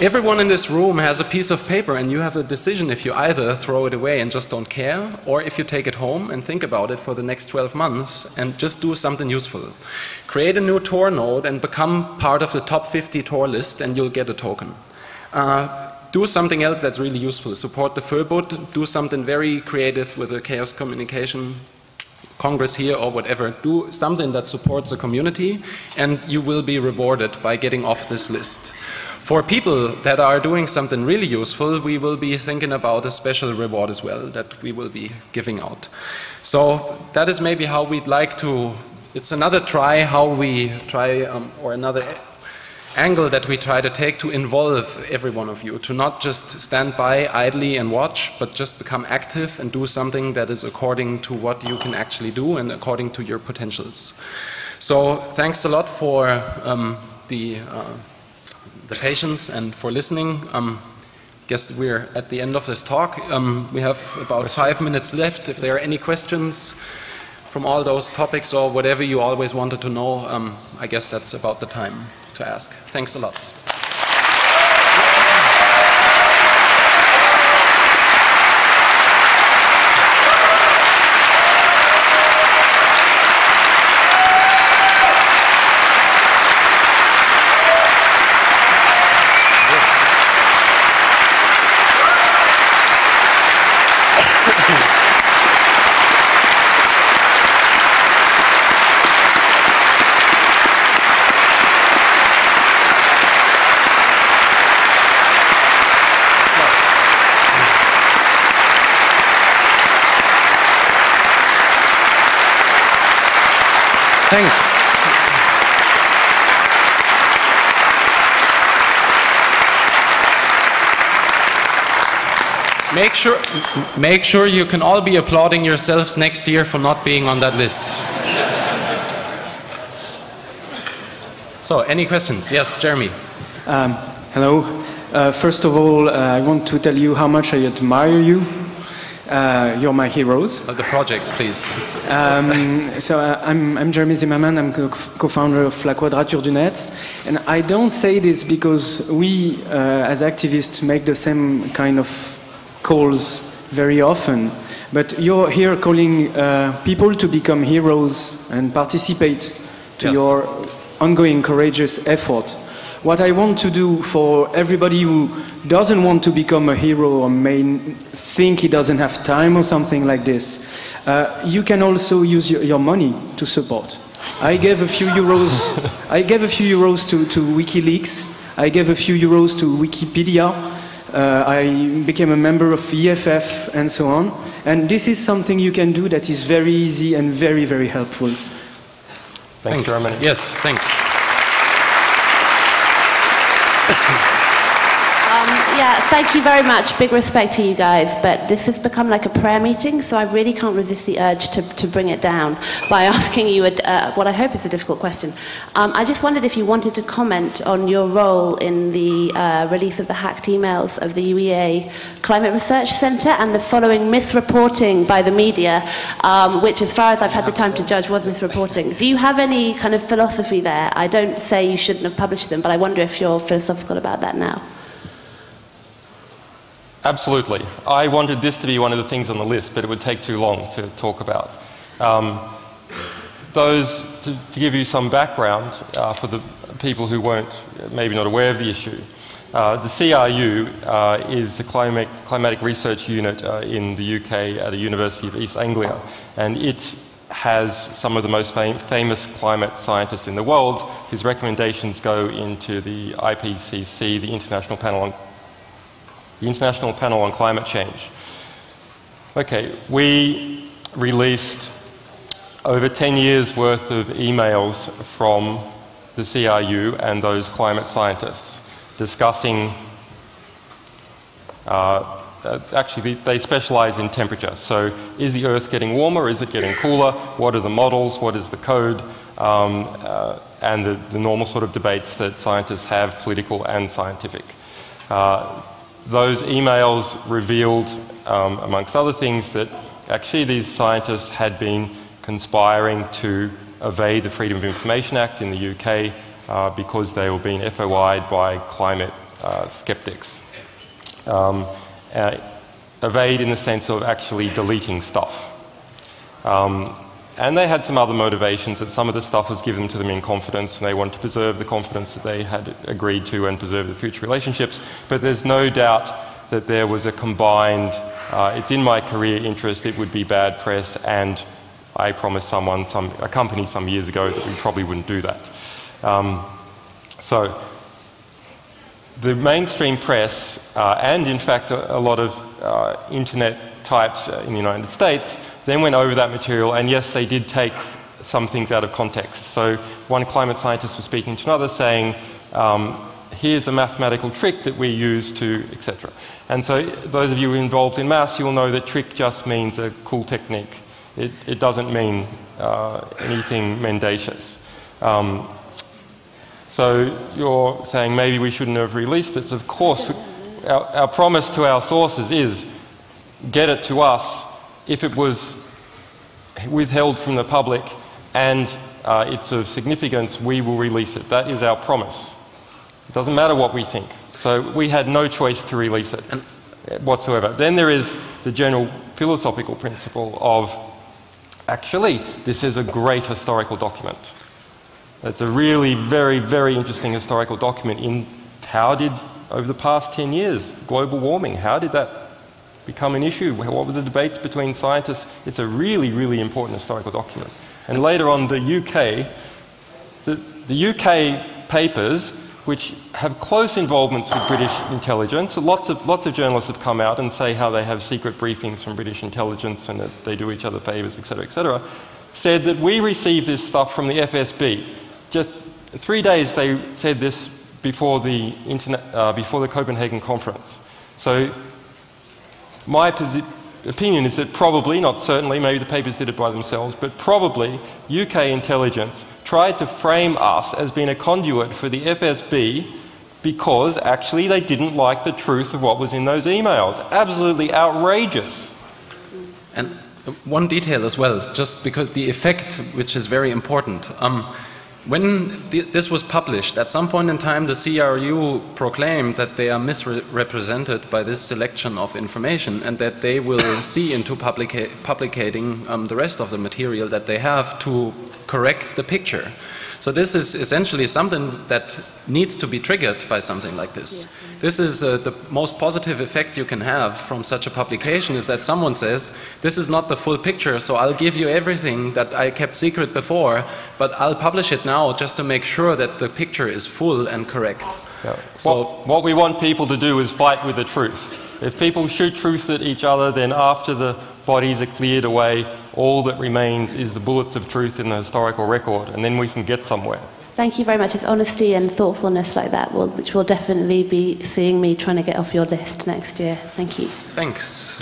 Everyone in this room has a piece of paper, and you have a decision if you either throw it away and just don't care, or if you take it home and think about it for the next 12 months and just do something useful. Create a new Tor node and become part of the top 50 Tor list, and you'll get a token. Do something else that's really useful. Support the Förbund, do something very creative with the Chaos Communication Congress here or whatever. Do something that supports the community, and you will be rewarded by getting off this list. For people that are doing something really useful, we will be thinking about a special reward as well that we will be giving out. So that is maybe how we'd like to, it's another try how we try, or another angle that we try to take to involve every one of you, to not just stand by idly and watch, but just become active and do something that is according to what you can actually do and according to your potentials. So thanks a lot for the patience and for listening. Guess we're at the end of this talk. We have about 5 minutes left. If there are any questions from all those topics or whatever you always wanted to know, I guess that's about the time to ask. Thanks a lot. Thanks. Make sure you can all be applauding yourselves next year for not being on that list. So, any questions? Yes, Jeremy. Hello. First of all, I want to tell you how much I admire you. You're my heroes. The project, please. I'm Jeremy Zimmerman. I'm co-founder of La Quadrature du Net. And I don't say this because we, as activists, make the same kind of calls very often. But you're here calling people to become heroes and participate to your ongoing courageous effort. What I want to do for everybody who doesn't want to become a hero or may think he doesn't have time or something like this, you can also use your money to support. I gave a few euros. I gave a few euros to WikiLeaks. I gave a few euros to Wikipedia. I became a member of EFF and so on. And this is something you can do that is very easy and very, very helpful. Thanks, Germany. Yes, thanks. Yeah, thank you very much. Big respect to you guys. But this has become like a prayer meeting, so I really can't resist the urge to bring it down by asking you what I hope is a difficult question. I just wondered if you wanted to comment on your role in the release of the hacked emails of the UEA Climate Research Centre and the following misreporting by the media, which, as far as I've had the time to judge, was misreporting. Do you have any kind of philosophy there? I don't say you shouldn't have published them, but I wonder if you're philosophical about that now. Absolutely. I wanted this to be one of the things on the list, but it would take too long to talk about. To give you some background for the people who weren't maybe not aware of the issue, the CRU is the climatic research unit in the UK at the University of East Anglia, and it has some of the most famous climate scientists in the world whose recommendations go into the IPCC, the International Panel on Climate Change. Okay, we released over 10 years worth of emails from the CRU and those climate scientists discussing, actually they specialize in temperature. So is the Earth getting warmer? Is it getting cooler? What are the models? What is the code? And the normal sort of debates that scientists have, political and scientific. Those emails revealed, amongst other things, that actually these scientists had been conspiring to evade the Freedom of Information Act in the UK because they were being FOI'd by climate skeptics. Evade in the sense of actually deleting stuff. And they had some other motivations, that some of the stuff was given to them in confidence and they wanted to preserve the confidence that they had agreed to and preserve the future relationships. But there's no doubt that there was a combined, it's in my career interest, it would be bad press, and I promised a company some years ago that we probably wouldn't do that. So the mainstream press, and in fact a lot of internet types in the United States, then went over that material, and yes, they did take some things out of context. So one climate scientist was speaking to another saying, here's a mathematical trick that we use to, etc. And so those of you involved in maths, you'll know that trick just means a cool technique. It doesn't mean anything mendacious. So you're saying maybe we shouldn't have released this. Of course, our promise to our sources is get it to us. If it was withheld from the public and it's of significance, we will release it. That is our promise. It doesn't matter what we think. So we had no choice to release it whatsoever. Then there is the general philosophical principle of, actually, this is a great historical document. It's a really very, very interesting historical document in how did, over the past 10 years, global warming, how did that become an issue? What were the debates between scientists? It's a really, really important historical document. And later on, the UK papers, which have close involvements with British intelligence, lots of journalists have come out and say how they have secret briefings from British intelligence and that they do each other favours, etc., said that we received this stuff from the FSB. Just 3 days they said this before the Copenhagen conference. So my opinion is that probably, not certainly, maybe the papers did it by themselves, but probably UK intelligence tried to frame us as being a conduit for the FSB because actually they didn't like the truth of what was in those emails. Absolutely outrageous. And one detail as well, just because the effect, which is very important. When this was published, at some point in time the CRU proclaimed that they are misrepresented by this selection of information and that they will see into publicating the rest of the material that they have to correct the picture. So this is essentially something that needs to be triggered by something like this. Yes. This is the most positive effect you can have from such a publication, is that someone says, this is not the full picture, so I'll give you everything that I kept secret before, but I'll publish it now just to make sure that the picture is full and correct. Yeah. So what we want people to do is fight with the truth. If people shoot truth at each other, then after the bodies are cleared away, all that remains is the bullets of truth in the historical record, and then we can get somewhere. Thank you very much. It's honesty and thoughtfulness like that which will definitely be seeing me trying to get off your list next year. Thank you. Thanks.